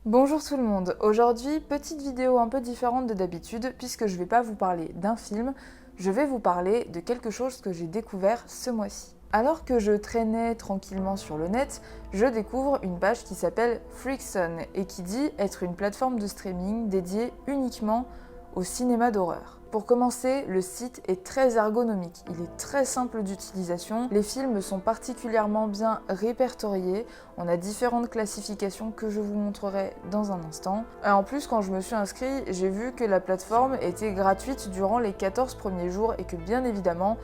Bonjour tout le monde, aujourd'hui petite vidéo un peu différente de d'habitude puisque je ne vais pas vous parler d'un film, je vais vous parler de quelque chose que j'ai découvert ce mois-ci. Alors que je traînais tranquillement sur le net, je découvre une page qui s'appelle Freakson et qui dit être une plateforme de streaming dédiée uniquement au cinéma d'horreur. Pour commencer, le site est très ergonomique, il est très simple d'utilisation, les films sont particulièrement bien répertoriés, on a différentes classifications que je vous montrerai dans un instant. Et en plus, quand je me suis inscrite, j'ai vu que la plateforme était gratuite durant les 14 premiers jours et que bien évidemment,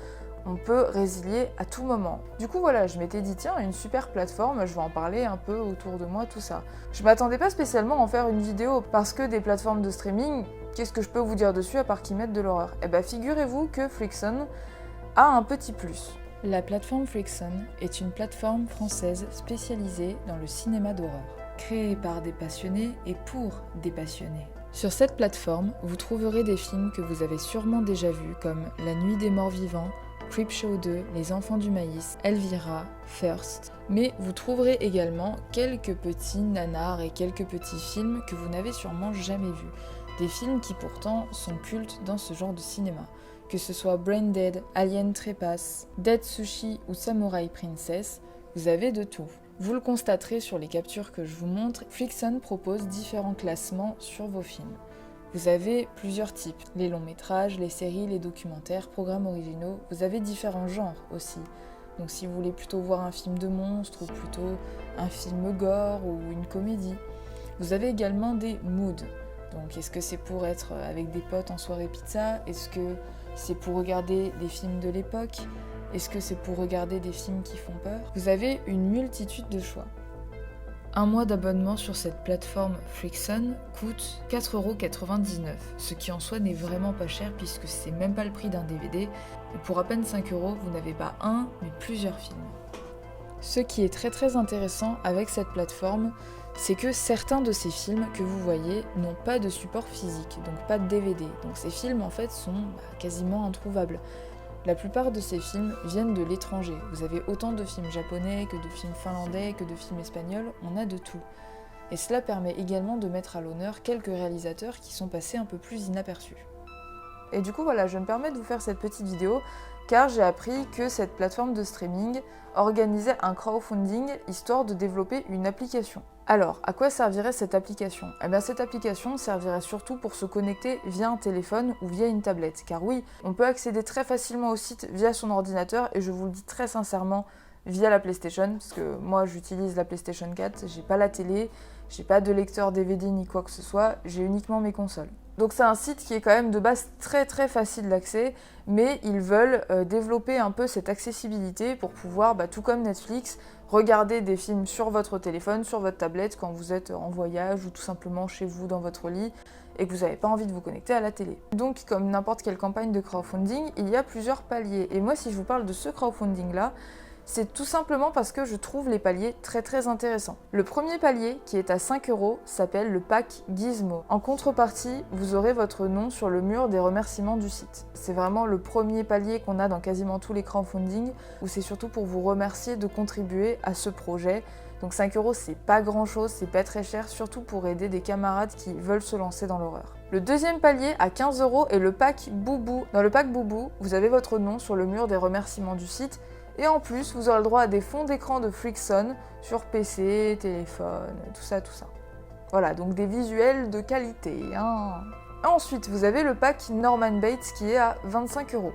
on peut résilier à tout moment. Du coup voilà, je m'étais dit tiens, une super plateforme, je vais en parler un peu autour de moi, tout ça. Je m'attendais pas spécialement à en faire une vidéo parce que des plateformes de streaming, qu'est-ce que je peux vous dire dessus à part qu'ils mettent de l'horreur? Eh ben figurez-vous que Freakson a un petit plus. La plateforme Freakson est une plateforme française spécialisée dans le cinéma d'horreur, créée par des passionnés et pour des passionnés. Sur cette plateforme, vous trouverez des films que vous avez sûrement déjà vus comme La Nuit des Morts Vivants, Creepshow 2, Les Enfants du Maïs, Elvira, First, mais vous trouverez également quelques petits nanars et quelques petits films que vous n'avez sûrement jamais vus. Des films qui pourtant sont cultes dans ce genre de cinéma. Que ce soit Brain Dead, Alien Trépasse, Dead Sushi ou Samurai Princess, vous avez de tout. Vous le constaterez sur les captures que je vous montre, Freakson propose différents classements sur vos films. Vous avez plusieurs types, les longs métrages, les séries, les documentaires, programmes originaux, vous avez différents genres aussi. Donc si vous voulez plutôt voir un film de monstre ou plutôt un film gore ou une comédie. Vous avez également des moods. Donc est-ce que c'est pour être avec des potes en soirée pizza? Est-ce que c'est pour regarder des films de l'époque? Est-ce que c'est pour regarder des films qui font peur? Vous avez une multitude de choix. Un mois d'abonnement sur cette plateforme Freakson coûte 4,99€, ce qui en soi n'est vraiment pas cher puisque c'est même pas le prix d'un DVD, et pour à peine 5€, vous n'avez pas un, mais plusieurs films. Ce qui est très intéressant avec cette plateforme, c'est que certains de ces films que vous voyez n'ont pas de support physique, donc pas de DVD. Donc ces films en fait sont quasiment introuvables. La plupart de ces films viennent de l'étranger. Vous avez autant de films japonais que de films finlandais, que de films espagnols, on a de tout. Et cela permet également de mettre à l'honneur quelques réalisateurs qui sont passés un peu plus inaperçus. Et du coup voilà, je me permets de vous faire cette petite vidéo car j'ai appris que cette plateforme de streaming organisait un crowdfunding histoire de développer une application. Alors, à quoi servirait cette application? Eh bien, cette application servirait surtout pour se connecter via un téléphone ou via une tablette. Car oui, on peut accéder très facilement au site via son ordinateur et je vous le dis très sincèrement, via la PlayStation, parce que moi j'utilise la PlayStation 4, j'ai pas la télé, j'ai pas de lecteur DVD ni quoi que ce soit, j'ai uniquement mes consoles. Donc c'est un site qui est quand même de base très facile d'accès, mais ils veulent développer un peu cette accessibilité pour pouvoir, tout comme Netflix, regarder des films sur votre téléphone, sur votre tablette quand vous êtes en voyage ou tout simplement chez vous dans votre lit et que vous n'avez pas envie de vous connecter à la télé. Donc comme n'importe quelle campagne de crowdfunding, il y a plusieurs paliers. Et moi si je vous parle de ce crowdfunding là, c'est tout simplement parce que je trouve les paliers très intéressants. Le premier palier, qui est à 5€, s'appelle le pack Gizmo. En contrepartie, vous aurez votre nom sur le mur des remerciements du site. C'est vraiment le premier palier qu'on a dans quasiment tous les crowdfunding, où c'est surtout pour vous remercier de contribuer à ce projet. Donc 5€, c'est pas grand chose, c'est pas très cher, surtout pour aider des camarades qui veulent se lancer dans l'horreur. Le deuxième palier, à 15€, est le pack Boubou. Dans le pack Boubou, vous avez votre nom sur le mur des remerciements du site, et en plus, vous aurez le droit à des fonds d'écran de Freakson sur PC, téléphone, tout ça. Voilà, donc des visuels de qualité. Ensuite, vous avez le pack Norman Bates qui est à 25€.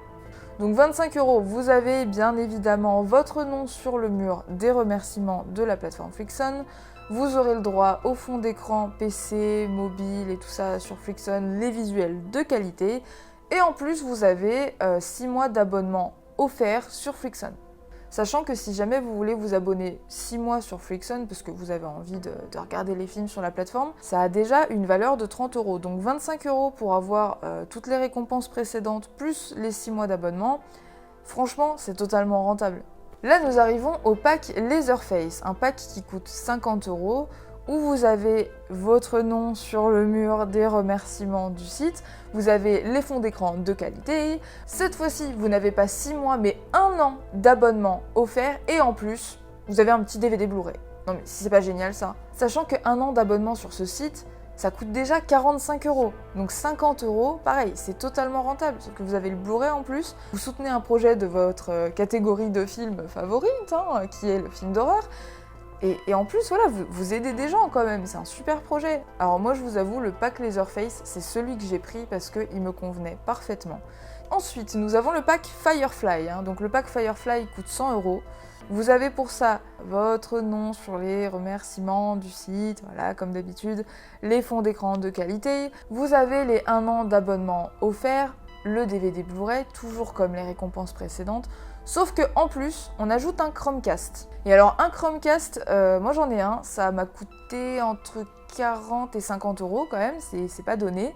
Donc 25€, vous avez bien évidemment votre nom sur le mur des remerciements de la plateforme Freakson. Vous aurez le droit au fond d'écran PC, mobile et tout ça sur Freakson, les visuels de qualité. Et en plus, vous avez 6 mois d'abonnement offert sur Freakson. Sachant que si jamais vous voulez vous abonner 6 mois sur Freakson, parce que vous avez envie de regarder les films sur la plateforme, ça a déjà une valeur de 30€. Donc 25€ pour avoir toutes les récompenses précédentes, plus les 6 mois d'abonnement, franchement, c'est totalement rentable. Là, nous arrivons au pack Leatherface, un pack qui coûte 50€, où vous avez votre nom sur le mur des remerciements du site, vous avez les fonds d'écran de qualité, cette fois-ci vous n'avez pas 6 mois mais 1 an d'abonnement offert et en plus vous avez un petit DVD Blu-ray. Non mais si c'est pas génial ça. Sachant qu'un an d'abonnement sur ce site, ça coûte déjà 45 €. Donc 50 €, pareil, c'est totalement rentable. Sauf que vous avez le Blu-ray en plus. Vous soutenez un projet de votre catégorie de film favorite, qui est le film d'horreur. Et en plus, voilà, vous aidez des gens quand même. C'est un super projet. Alors moi, je vous avoue, le pack Leatherface, c'est celui que j'ai pris parce qu'il me convenait parfaitement. Ensuite, nous avons le pack Firefly. Donc le pack Firefly coûte 100 €. Vous avez pour ça votre nom sur les remerciements du site, voilà, comme d'habitude, les fonds d'écran de qualité. Vous avez les 1 an d'abonnement offert, le DVD Blu-ray, toujours comme les récompenses précédentes. Sauf que en plus, on ajoute un Chromecast. Et alors un Chromecast, moi j'en ai un, ça m'a coûté entre 40 et 50 € quand même, c'est pas donné.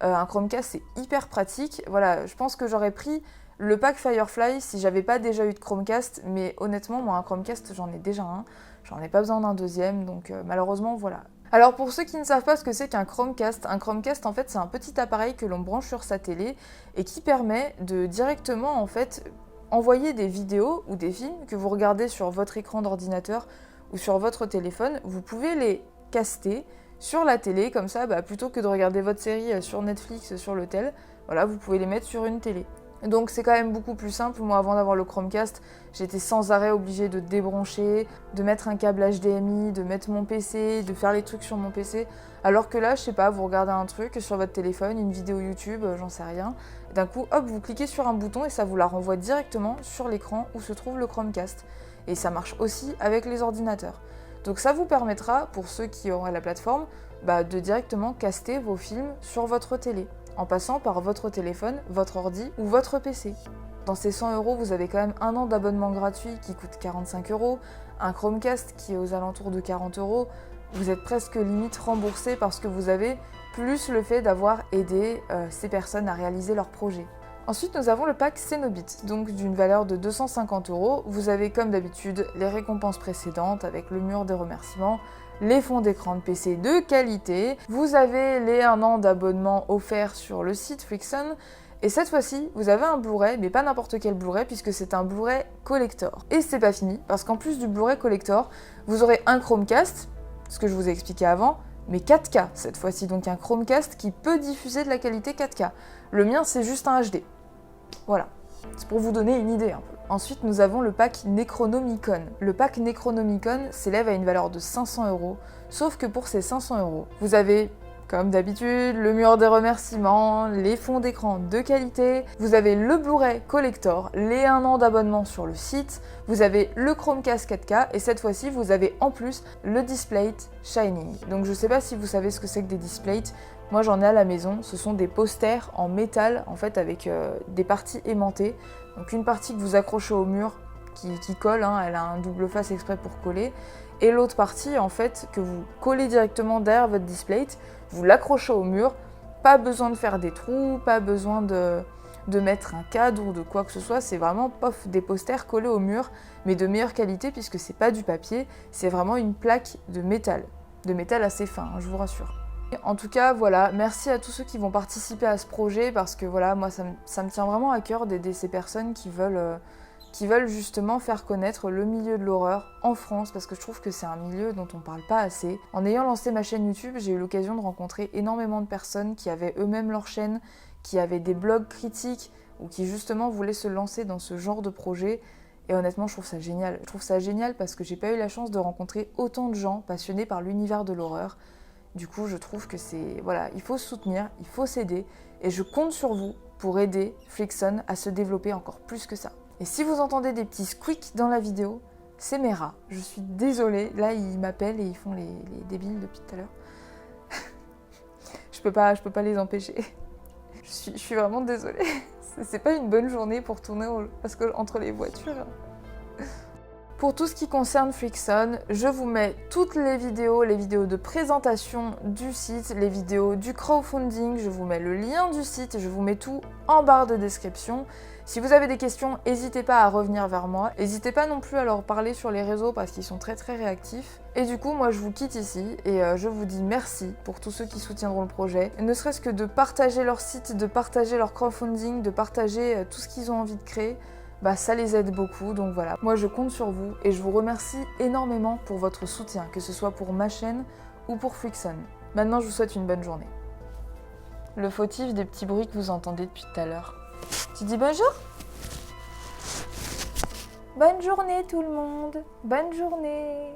Un Chromecast c'est hyper pratique. Voilà, je pense que j'aurais pris le pack Firefly si j'avais pas déjà eu de Chromecast, mais honnêtement, moi un Chromecast j'en ai déjà un, j'en ai pas besoin d'un deuxième, donc malheureusement voilà. Alors pour ceux qui ne savent pas ce que c'est qu'un Chromecast en fait c'est un petit appareil que l'on branche sur sa télé et qui permet de directement en fait envoyer des vidéos ou des films que vous regardez sur votre écran d'ordinateur ou sur votre téléphone, vous pouvez les caster sur la télé, comme ça, plutôt que de regarder votre série sur Netflix, sur le tel, voilà, vous pouvez les mettre sur une télé. Donc c'est quand même beaucoup plus simple. Moi, avant d'avoir le Chromecast, j'étais sans arrêt obligée de débrancher, de mettre un câble HDMI, de mettre mon PC, de faire les trucs sur mon PC. Alors que là, je sais pas, vous regardez un truc sur votre téléphone, une vidéo YouTube, j'en sais rien. D'un coup, hop, vous cliquez sur un bouton et ça vous la renvoie directement sur l'écran où se trouve le Chromecast. Et ça marche aussi avec les ordinateurs. Donc ça vous permettra, pour ceux qui auraient la plateforme, de directement caster vos films sur votre télé, en passant par votre téléphone, votre ordi ou votre PC. Dans ces 100 €, vous avez quand même 1 an d'abonnement gratuit qui coûte 45 €, un Chromecast qui est aux alentours de 40 €, vous êtes presque limite remboursé parce que vous avez plus le fait d'avoir aidé ces personnes à réaliser leur projet. Ensuite, nous avons le pack Cenobit, donc d'une valeur de 250 €. Vous avez comme d'habitude les récompenses précédentes avec le mur des remerciements, les fonds d'écran de PC de qualité, vous avez les 1 an d'abonnement offert sur le site Flixon, et cette fois-ci, vous avez un Blu-ray, mais pas n'importe quel Blu-ray, puisque c'est un Blu-ray collector. Et c'est pas fini, parce qu'en plus du Blu-ray collector, vous aurez un Chromecast, ce que je vous ai expliqué avant, mais 4K cette fois-ci, donc un Chromecast qui peut diffuser de la qualité 4K. Le mien, c'est juste un HD. Voilà, c'est pour vous donner une idée un peu. Ensuite, nous avons le pack Necronomicon. Le pack Necronomicon s'élève à une valeur de 500 €, sauf que pour ces 500 €, vous avez, comme d'habitude, le mur des remerciements, les fonds d'écran de qualité, vous avez le Blu-ray collector, les 1 an d'abonnement sur le site, vous avez le Chromecast 4K, et cette fois-ci, vous avez en plus le Displate Shining. Donc je sais pas si vous savez ce que c'est que des Displates. Moi j'en ai à la maison, ce sont des posters en métal en fait avec des parties aimantées. Donc une partie que vous accrochez au mur qui colle, elle a un double face exprès pour coller. Et l'autre partie en fait que vous collez directement derrière votre Displate, vous l'accrochez au mur, pas besoin de faire des trous, pas besoin de mettre un cadre ou de quoi que ce soit, c'est vraiment des posters collés au mur, mais de meilleure qualité puisque c'est pas du papier, c'est vraiment une plaque de métal assez fin, je vous rassure. En tout cas, voilà, merci à tous ceux qui vont participer à ce projet parce que voilà, moi ça me tient vraiment à cœur d'aider ces personnes qui veulent justement faire connaître le milieu de l'horreur en France parce que je trouve que c'est un milieu dont on parle pas assez. En ayant lancé ma chaîne YouTube, j'ai eu l'occasion de rencontrer énormément de personnes qui avaient eux-mêmes leur chaîne, qui avaient des blogs critiques ou qui justement voulaient se lancer dans ce genre de projet. Et honnêtement, je trouve ça génial. Je trouve ça génial parce que j'ai pas eu la chance de rencontrer autant de gens passionnés par l'univers de l'horreur. Du coup, je trouve que il faut se soutenir, il faut s'aider, et je compte sur vous pour aider Flixon à se développer encore plus que ça. Et si vous entendez des petits squeaks dans la vidéo, c'est mes rats. Je suis désolée, là ils m'appellent et ils font les débiles depuis tout à l'heure. je peux pas les empêcher. Je suis vraiment désolée. C'est pas une bonne journée pour tourner parce que entre les voitures. Pour tout ce qui concerne Flixon, je vous mets toutes les vidéos de présentation du site, les vidéos du crowdfunding, je vous mets le lien du site, je vous mets tout en barre de description. Si vous avez des questions, n'hésitez pas à revenir vers moi. N'hésitez pas non plus à leur parler sur les réseaux parce qu'ils sont très réactifs. Et du coup, moi je vous quitte ici et je vous dis merci pour tous ceux qui soutiendront le projet. Ne serait-ce que de partager leur site, de partager leur crowdfunding, de partager tout ce qu'ils ont envie de créer. bah ça les aide beaucoup, donc voilà. Moi je compte sur vous et je vous remercie énormément pour votre soutien, que ce soit pour ma chaîne ou pour Freakson. Maintenant je vous souhaite une bonne journée. Le fautif des petits bruits que vous entendez depuis tout à l'heure. Tu dis bonjour? Bonne journée tout le monde, bonne journée.